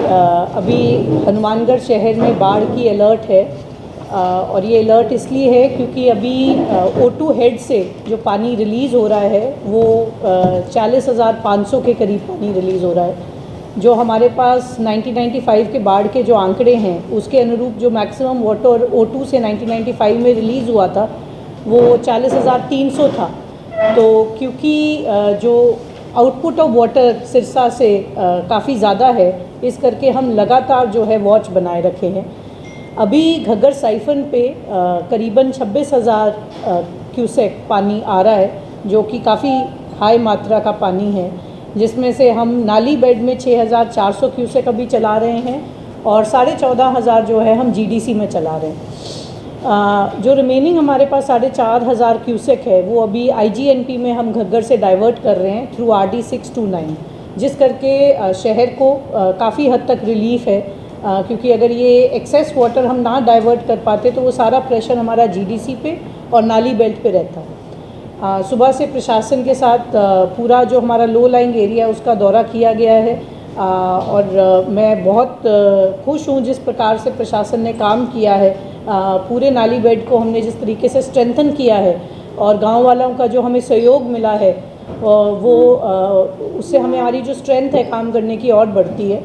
अभी हनुमानगढ़ शहर में बाढ़ की अलर्ट है और ये अलर्ट इसलिए है क्योंकि अभी O2 हेड से जो पानी रिलीज़ हो रहा है वो 40,500 के करीब पानी रिलीज़ हो रहा है। जो हमारे पास 1995 के बाढ़ के जो आंकड़े हैं उसके अनुरूप जो मैक्सिमम वाटर O2 से 1995 में रिलीज़ हुआ था वो 40,300 था। तो क्योंकि जो आउटपुट ऑफ वाटर सिरसा से काफ़ी ज़्यादा है, इस करके हम लगातार जो है वॉच बनाए रखे हैं। अभी घग्गर साइफन पे करीबन 26,000 क्यूसेक पानी आ रहा है, जो कि काफ़ी हाई मात्रा का पानी है, जिसमें से हम नाली बेड में 6,400 क्यूसेक अभी चला रहे हैं और 14,500 जो है हम GDC में चला रहे हैं। जो रिमेनिंग हमारे पास 4,500 क्यूसेक है वो अभी IGNP में हम घग्गर से डाइवर्ट कर रहे हैं थ्रू RD 629, जिस करके शहर को काफ़ी हद तक रिलीफ है, क्योंकि अगर ये एक्सेस वाटर हम ना डाइवर्ट कर पाते तो वो सारा प्रेशर हमारा GDC पे और नाली बेल्ट पे रहता है। सुबह से प्रशासन के साथ पूरा जो हमारा लो लाइंग एरिया उसका दौरा किया गया है और मैं बहुत खुश हूँ जिस प्रकार से प्रशासन ने काम किया है। पूरे नाली बेड को हमने जिस तरीके से स्ट्रेंथन किया है और गांव वालों का जो हमें सहयोग मिला है वो उससे हमें हमारी जो स्ट्रेंथ है काम करने की और बढ़ती है।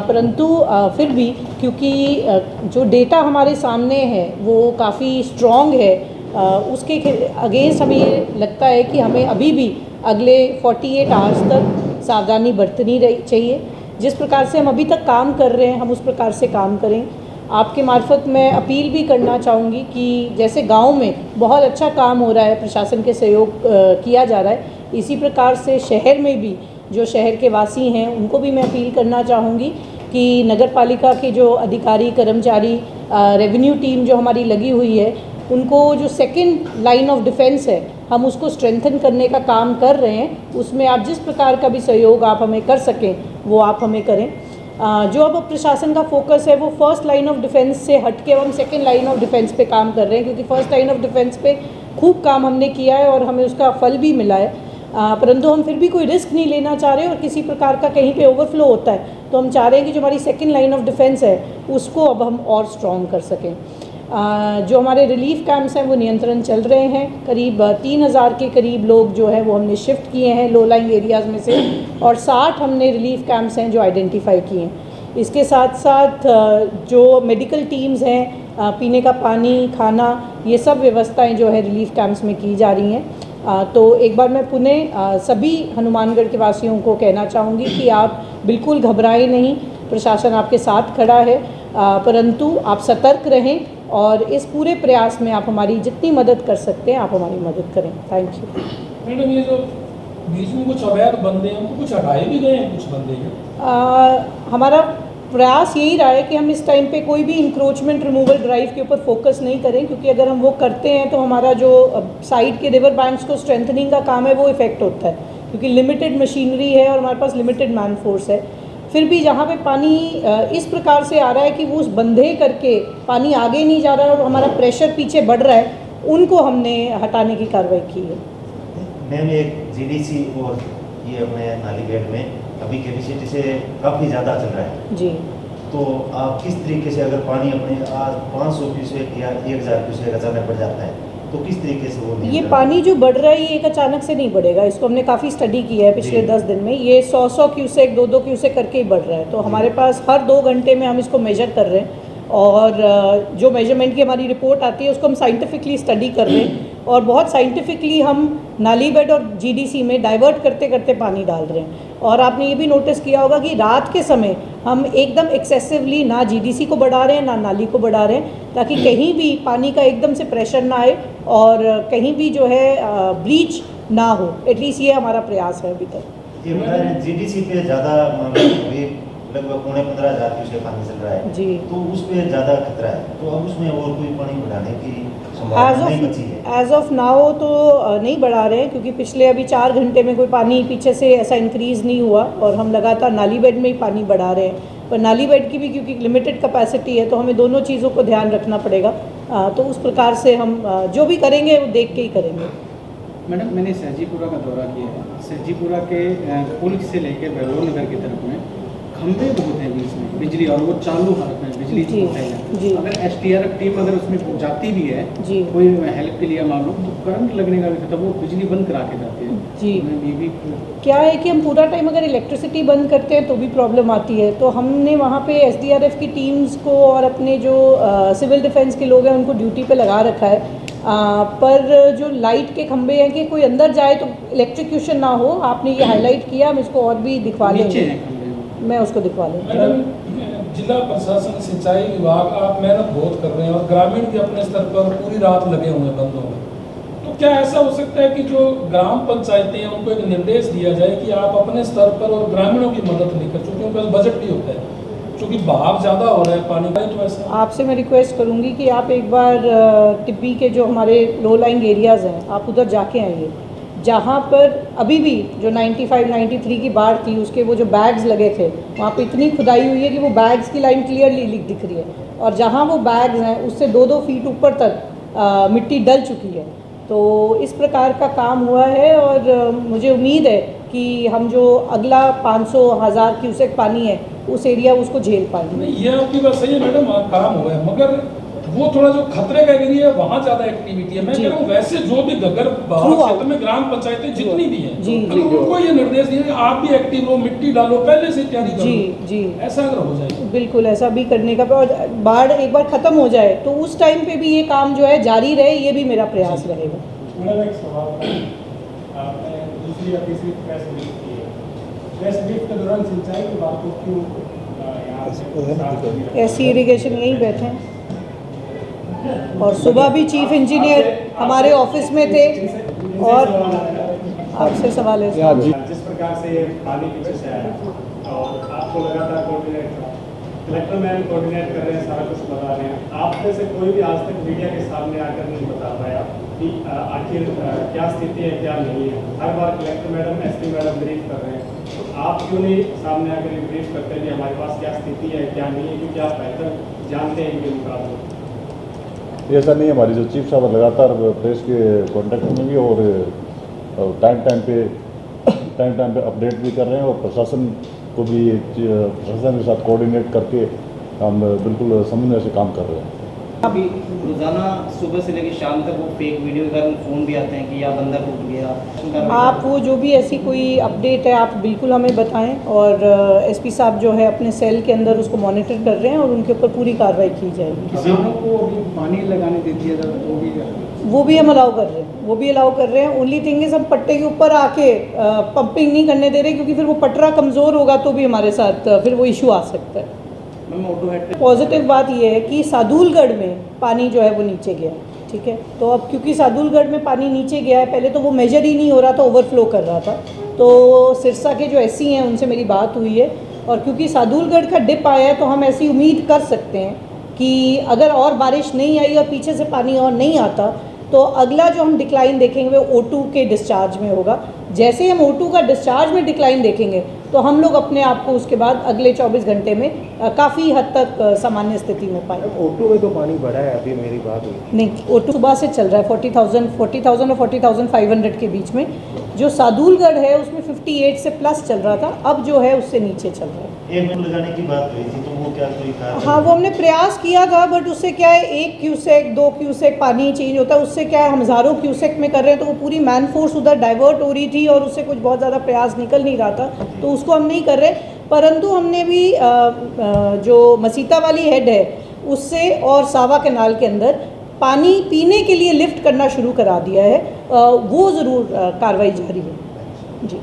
परंतु फिर भी क्योंकि जो डेटा हमारे सामने है वो काफ़ी स्ट्रॉन्ग है, उसके अगेंस्ट हमें ये लगता है कि हमें अभी भी अगले 48 आवर्स तक सावधानी बरतनी चाहिए। जिस प्रकार से हम अभी तक काम कर रहे हैं हम उस प्रकार से काम करें। आपके मार्फत मैं अपील भी करना चाहूँगी कि जैसे गांव में बहुत अच्छा काम हो रहा है, प्रशासन के सहयोग किया जा रहा है, इसी प्रकार से शहर में भी जो शहर के वासी हैं उनको भी मैं अपील करना चाहूँगी कि नगर पालिका के जो अधिकारी कर्मचारी, रेवेन्यू टीम जो हमारी लगी हुई है, उनको जो सेकंड लाइन ऑफ डिफेंस है हम उसको स्ट्रेंथन करने का काम कर रहे हैं। उसमें आप जिस प्रकार का भी सहयोग आप हमें कर सकें वो आप हमें करें। जो अब प्रशासन का फोकस है वो फर्स्ट लाइन ऑफ डिफेंस से हट के हम सेकेंड लाइन ऑफ डिफेंस पे काम कर रहे हैं, क्योंकि फर्स्ट लाइन ऑफ डिफेंस पे खूब काम हमने किया है और हमें उसका फल भी मिला है। परंतु हम फिर भी कोई रिस्क नहीं लेना चाह रहे और किसी प्रकार का कहीं पे ओवरफ्लो होता है तो हम चाह रहे हैं कि जो हमारी सेकेंड लाइन ऑफ डिफेंस है उसको अब हम और स्ट्रॉन्ग कर सकें। जो हमारे रिलीफ कैंप्स हैं वो नियंत्रण चल रहे हैं। करीब 3,000 के करीब लोग जो है वो हमने शिफ्ट किए हैं लो लाइंग एरियाज़ में से, और 60 हमने रिलीफ कैंप्स हैं जो आइडेंटिफाई किए हैं। इसके साथ साथ जो मेडिकल टीम्स हैं, पीने का पानी, खाना, ये सब व्यवस्थाएं जो है रिलीफ कैंप्स में की जा रही हैं। तो एक बार मैं पुनः सभी हनुमानगढ़ के वासियों को कहना चाहूँगी कि आप बिल्कुल घबराएं नहीं, प्रशासन आपके साथ खड़ा है, परंतु आप सतर्क रहें और इस पूरे प्रयास में आप हमारी जितनी मदद कर सकते हैं आप हमारी मदद करें। Thank you. मैडम, ये जो बीच में कुछ अवैध बंदे हैं उनको कुछ हटाए भी गए हैं कुछ बंदे हैं? हमारा प्रयास यही रहा है कि हम इस टाइम पे कोई भी इंक्रोचमेंट रिमूवल ड्राइव के ऊपर फोकस नहीं करें, क्योंकि अगर हम वो करते हैं तो हमारा जो साइड के रिवर बैंक्स को स्ट्रेंथनिंग का काम है वो इफेक्ट होता है, क्योंकि लिमिटेड मशीनरी है और हमारे पास लिमिटेड मैन फोर्स है। फिर भी जहाँ पे पानी इस प्रकार से आ रहा है कि वो उस बंधे करके पानी आगे नहीं जा रहा है और हमारा प्रेशर पीछे बढ़ रहा है, उनको हमने हटाने की कार्रवाई की है। मैम, एक GDC और ये अपने नाली बेड में अभी कैपेसिटी से काफ़ी ज़्यादा चल रहा है जी, तो आप किस तरीके से अगर पानी अपने आज 500 क्यूसेक या 1,000 क्यूसेक अचानक बढ़ जाता है तो किस तरीके से वो ये पानी जो बढ़ रहा है ये एक अचानक से नहीं बढ़ेगा। इसको हमने काफ़ी स्टडी किया है पिछले 10 दिन में। ये 100 क्यूसेक 2 क्यूसेक करके ही बढ़ रहा है। तो हमारे पास हर 2 घंटे में हम इसको मेजर कर रहे हैं और जो मेजरमेंट की हमारी रिपोर्ट आती है उसको हम साइंटिफिकली स्टडी कर रहे हैं और बहुत साइंटिफिकली हम नाली बेड और GDC में डाइवर्ट करते करते पानी डाल रहे हैं। और आपने ये भी नोटिस किया होगा कि रात के समय हम एकदम एक्सेसिवली ना GDC को बढ़ा रहे हैं ना नाली को बढ़ा रहे हैं, ताकि कहीं भी पानी का एकदम से प्रेशर ना आए और कहीं भी जो है ब्रीच ना हो। एटलीस्ट ये हमारा प्रयास है अभी तक। ये GDC पे ज़्यादा लगभग 15,000 क्यूसेक पानी चल रहा है जी, तो उस पर ज़्यादा खतरा है, तो अब उसमें और कोई पानी बढ़ाने की संभावना नहीं बची है? एज ऑफ नाउ तो नहीं बढ़ा रहे हैं, क्योंकि पिछले अभी 4 घंटे में कोई पानी पीछे से ऐसा इंक्रीज़ नहीं हुआ और हम लगातार नाली बेड में ही पानी बढ़ा रहे हैं। पर नाली बेड की भी क्योंकि लिमिटेड कैपेसिटी है तो हमें दोनों चीज़ों को ध्यान रखना पड़ेगा। तो उस प्रकार से हम जो भी करेंगे वो देख के ही करेंगे। मैडम, मैंने सहजीपुरा का दौरा किया है। सहजीपुरा के पुल से लेकर भैरव नगर की तरफ में खंभे बहुत हैं बीच में बिजली, और वो चालू हालत में बिजली जी, जी। अगर SDRF टीम अगर उसमें जाती भी है जी। कोई हेल्प के लिए मान लो, तो करंट लगने का भी खतरा, वो बिजली बंद करा के जाती है। जी। ये भी क्या है कि हम पूरा टाइम अगर इलेक्ट्रिसिटी बंद करते हैं तो भी प्रॉब्लम आती है, तो हमने वहाँ पे SDRF की टीम्स को और अपने जो सिविल डिफेंस के लोग हैं उनको ड्यूटी पे लगा रखा है। पर जो लाइट के खंभे हैं कि कोई अंदर जाए तो इलेक्ट्रिक्यूशन ना हो, आपने ये हाईलाइट किया, हम इसको और भी दिखवा नीचे लेंगे, हैं खंभे। मैं उसको दिखवा लेंगे। मैडम, जिला प्रशासन, सिंचाई विभाग, आप मेहनत बहुत कर रहे हैं और ग्रामीण भी अपने स्तर पर पूरी रात लगे हुए हैं बंदों में, तो क्या ऐसा हो सकता है कि जो ग्राम पंचायतें हैं उनको एक निर्देश दिया जाए कि आप अपने स्तर पर और ग्रामीणों की मदद लेकर, चूँकि उनके पास बजट भी होता है, क्योंकि बहाव ज़्यादा हो रहा है पानी का, तो ऐसा आपसे मैं रिक्वेस्ट करूंगी कि आप एक बार टिब्बी के जो हमारे लो लाइंग एरियाज़ हैं आप उधर जाके आइए, जहाँ पर अभी भी जो 95-93 की बाढ़ थी उसके वो जो बैग्स लगे थे वहाँ पे इतनी खुदाई हुई है कि वो बैग्स की लाइन क्लियरली दिख रही है, और जहाँ वो बैग्स हैं उससे 2-2 फीट ऊपर तक मिट्टी डल चुकी है। तो इस प्रकार का काम हुआ है, और मुझे उम्मीद है कि हम जो अगला 500,000 क्यूसेक पानी है उस एरिया उसको झेल पाएंगे। नहीं, ये आपकी बात सही है मैडम, काम हुआ है, मगर वो थोड़ा जो खतरे का एरिया है वहाँ ज़्यादा एक्टिविटी है। मैं कह रहा हूँ वैसे जो भी अगर बाहर क्षेत्र में ग्राम पंचायतें जितनी भी हैं, जी, अगर उनको ये निर्देश दिए कि आप भी एक्टिव हो, मिट्टी डालो, पहले से तैयारी करो। जी जी, ऐसा अगर हो जाए बिल्कुल ऐसा भी करने का, और बाढ़ एक बार ख़त्म हो जाए तो उस टाइम पे भी ये काम जो है जारी रहे, ये भी मेरा प्रयास रहेगा। मैडम, एक सवाल था, आपने दूसरी या तीसरी प्रेस रिलीज की है, प्रेस रिलीज के दौरान सिंचाई की बात को क्यों यहाँ से ऐसी इरिगेशन यहीं बैठे हैं, और सुबह भी चीफ इंजीनियर हमारे ऑफिस में थे, और आपसे सवाल है जिस प्रकार से ये पानी पीछे से आया और आपको लगातार कोऑर्डिनेट कलेक्टर मैम कोऑर्डिनेट कर रहे हैं, सारा कुछ बता रहे हैं, आप में से कोई भी आज तक मीडिया के सामने आकर नहीं बता पाया कि आखिर क्या स्थिति है, क्या नहीं है। हर बार collector madam, SP madam brief कर रहे हैं, तो आप क्यों नहीं सामने आकर ब्रीफ करते हैं कि हमारे पास क्या स्थिति है, क्या नहीं है, क्योंकि आप बेहतर जानते हैं इनके मुकाबले। ऐसा नहीं है, हमारी जो चीफ साहब लगातार प्रेस के कांटेक्ट में भी और टाइम पे अपडेट भी कर रहे हैं, और प्रशासन को भी प्रशासन के साथ कोऑर्डिनेट करके हम बिल्कुल समन्वय से काम कर रहे हैं। अभी रोज़ाना सुबह से लेकर शाम तक वो फेक वीडियो के कारण फ़ोन भी आते हैं कि या बंदा टूट गया। आप वो जो भी ऐसी कोई अपडेट है आप बिल्कुल हमें बताएं, और SP साहब जो है अपने सेल के अंदर उसको मॉनिटर कर रहे हैं और उनके ऊपर पूरी कार्रवाई की जाएगी। किसानों को अभी पानी लगाने दे दिया जाता है, वो भी हम अलाउ कर रहे हैं, वो भी अलाउ कर रहे हैं। ओनली थिंग इज हम पट्टे के ऊपर आके पंपिंग नहीं करने दे रहे, क्योंकि फिर वो पटरा कमज़ोर होगा तो भी हमारे साथ फिर वो इशू आ सकता है। पॉजिटिव बात ये है कि सादुलगढ़ में पानी जो है वो नीचे गया, ठीक है। तो अब क्योंकि सादुलगढ़ में पानी नीचे गया है, पहले तो वो मेजर ही नहीं हो रहा था, ओवरफ्लो कर रहा था, तो सिरसा के जो SC हैं उनसे मेरी बात हुई है, और क्योंकि सादुलगढ़ का डिप आया है तो हम ऐसी उम्मीद कर सकते हैं कि अगर और बारिश नहीं आई और पीछे से पानी और नहीं आता तो अगला जो हम डिक्लाइन देखेंगे वो O2 के डिस्चार्ज में होगा। जैसे हम O2 का डिस्चार्ज में डिक्लाइन देखेंगे तो हम लोग अपने आप को उसके बाद अगले 24 घंटे में काफ़ी हद तक सामान्य स्थिति में पाएंगे। O2 में तो पानी बढ़ा है, अभी मेरी बात हुई नहीं, O2 सुबह से चल रहा है 40,000 और 40,500 के बीच में। जो सादुलगढ़ है उसमें 58 से प्लस चल रहा था, अब जो है उससे नीचे चल रहा है। 1 मिनट लगाने की बात हुई थी, तो वो क्या कोई कारण? हाँ, वो हमने प्रयास किया था, बट उससे क्या है 1 क्यूसेक 2 क्यूसेक पानी चेंज होता है, उससे क्या है हम हज़ारों क्यूसेक में कर रहे हैं, तो वो पूरी मैन फोर्स उधर डाइवर्ट हो रही थी और उससे कुछ बहुत ज़्यादा प्रयास निकल नहीं रहा था, तो उसको हम नहीं कर रहे। परंतु हमने भी जो मसीता वाली हेड है उससे और सावा कैनाल के अंदर पानी पीने के लिए लिफ्ट करना शुरू करा दिया है, वो ज़रूर कार्रवाई जारी है जी।